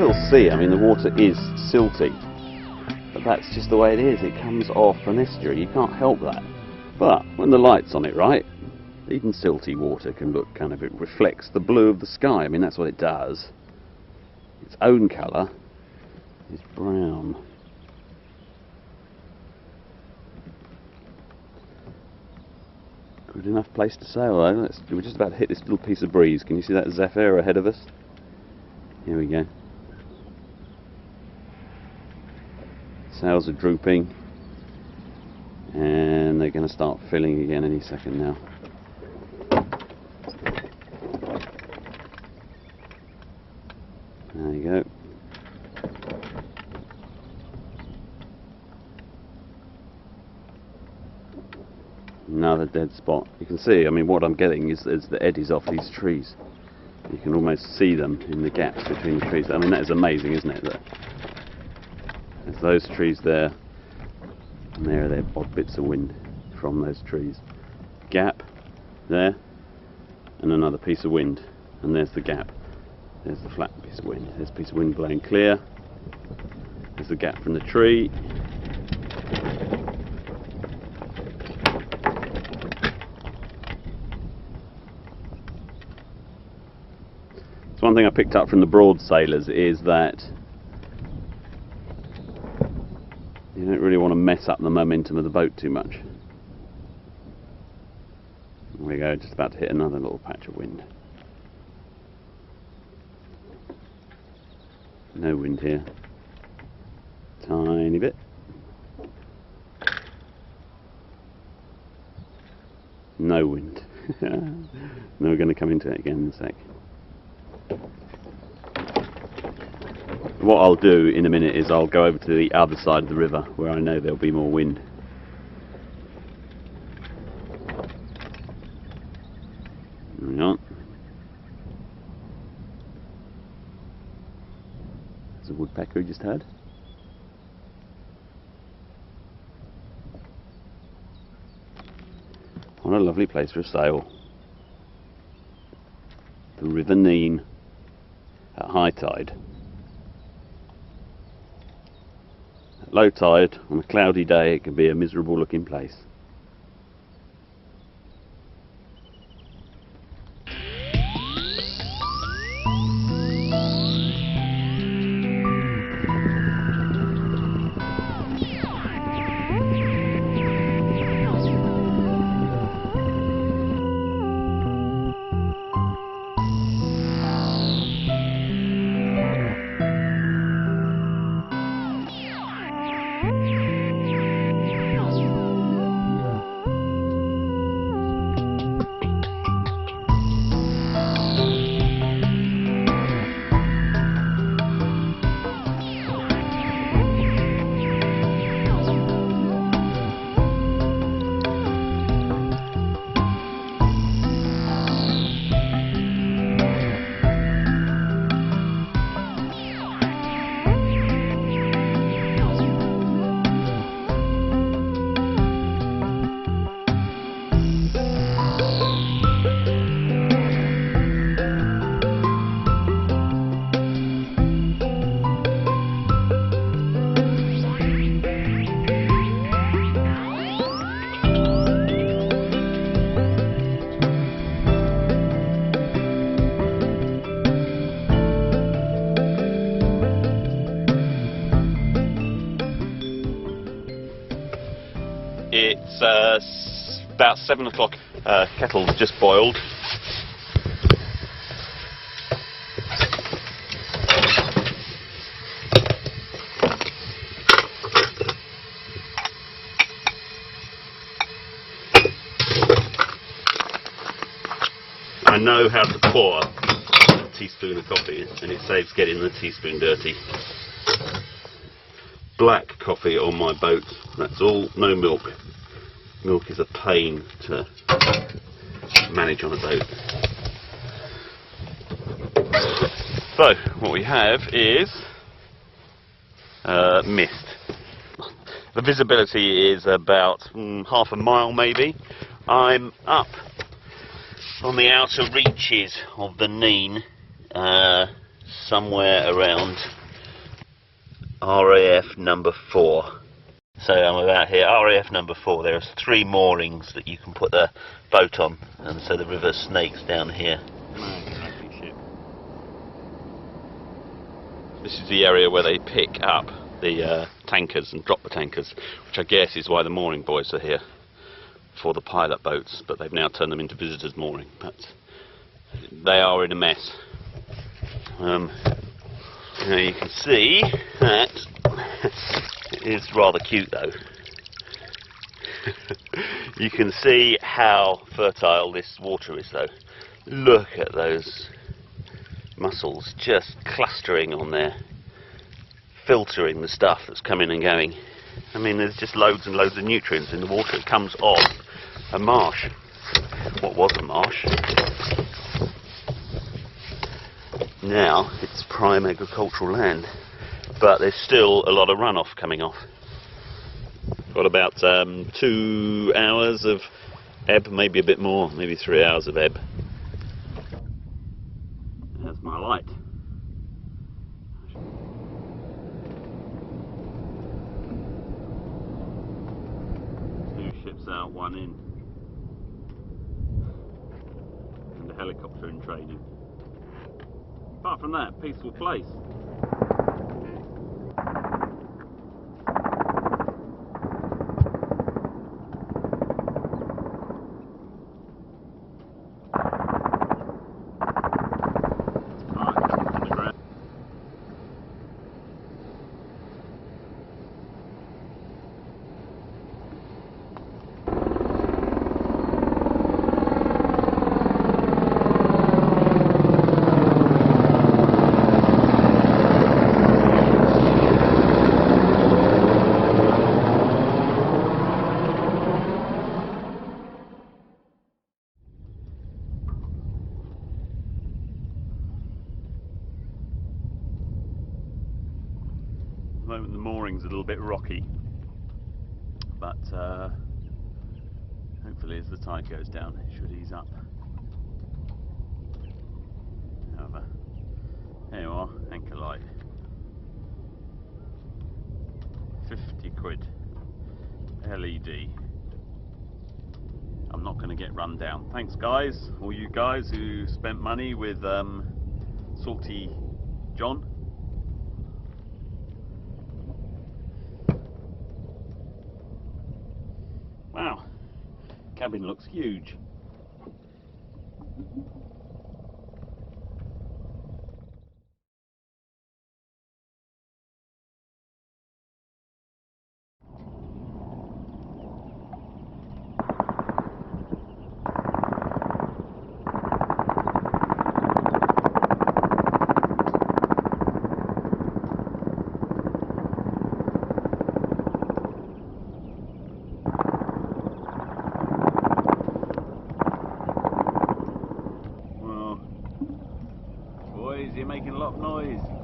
still see, I mean, the water is silty, but that's just the way it is. It comes off an estuary, you can't help that. But when the light's on it, right, even silty water can look kind of, it reflects the blue of the sky. I mean, that's what it does. Its own colour is brown. Good enough place to sail though. We're just about to hit this little piece of breeze. Can you see that zephyr ahead of us? Here we go. Sails are drooping and they're going to start filling again any second now. There you go. Another dead spot. You can see, I mean, what I'm getting is the eddies off these trees. You can almost see them in the gaps between the trees. I mean, that is amazing, isn't it? There's those trees there, and there are their odd bits of wind from those trees. Gap there, and another piece of wind, and there's the gap. There's the flat piece of wind. There's a piece of wind blowing clear. There's the gap from the tree. So one thing I picked up from the broad sailors is that you don't really want to mess up the momentum of the boat too much. There we go, just about to hit another little patch of wind. No wind here. Tiny bit. No wind. Then we're going to come into it again in a sec. What I'll do in a minute is I'll go over to the other side of the river where I know there'll be more wind. Hang on. There's a woodpecker we just had. What a lovely place for a sail. The River Nene at high tide. At low tide, on a cloudy day, it can be a miserable looking place. It's about 7 o'clock. Kettle's just boiled. I know how to pour a teaspoon of coffee, and it saves getting the teaspoon dirty. Black coffee on my boat, that's all, no milk. Milk is a pain to manage on a boat. So, what we have is mist. The visibility is about half a mile maybe. I'm up on the outer reaches of the Nene, somewhere around RAF number 4. So I'm about here, RAF number 4. There's 3 moorings that you can put the boat on, and so the river snakes down here. This is the area where they pick up the tankers and drop the tankers, which I guess is why the mooring buoys are here for the pilot boats, but they've now turned them into visitors mooring. But they are in a mess. Now you can see that it is rather cute though. You can see how fertile this water is though. Look at those mussels just clustering on there, filtering the stuff that's coming and going. I mean, there's just loads and loads of nutrients in the water. It comes off a marsh. What was a marsh? Now it's prime agricultural land, but there's still a lot of runoff coming off. Got about 2 hours of ebb, maybe a bit more, maybe 3 hours of ebb. There's my light. 2 ships out, 1 in. And a helicopter in training. Apart from that, peaceful place. At the moment the mooring's a little bit rocky, but hopefully as the tide goes down it should ease up. However, here you are, anchor light. 50 quid LED. I'm not going to get run down. Thanks guys, all you guys who spent money with Salty John. Wow, cabin looks huge. You're making a lot of noise.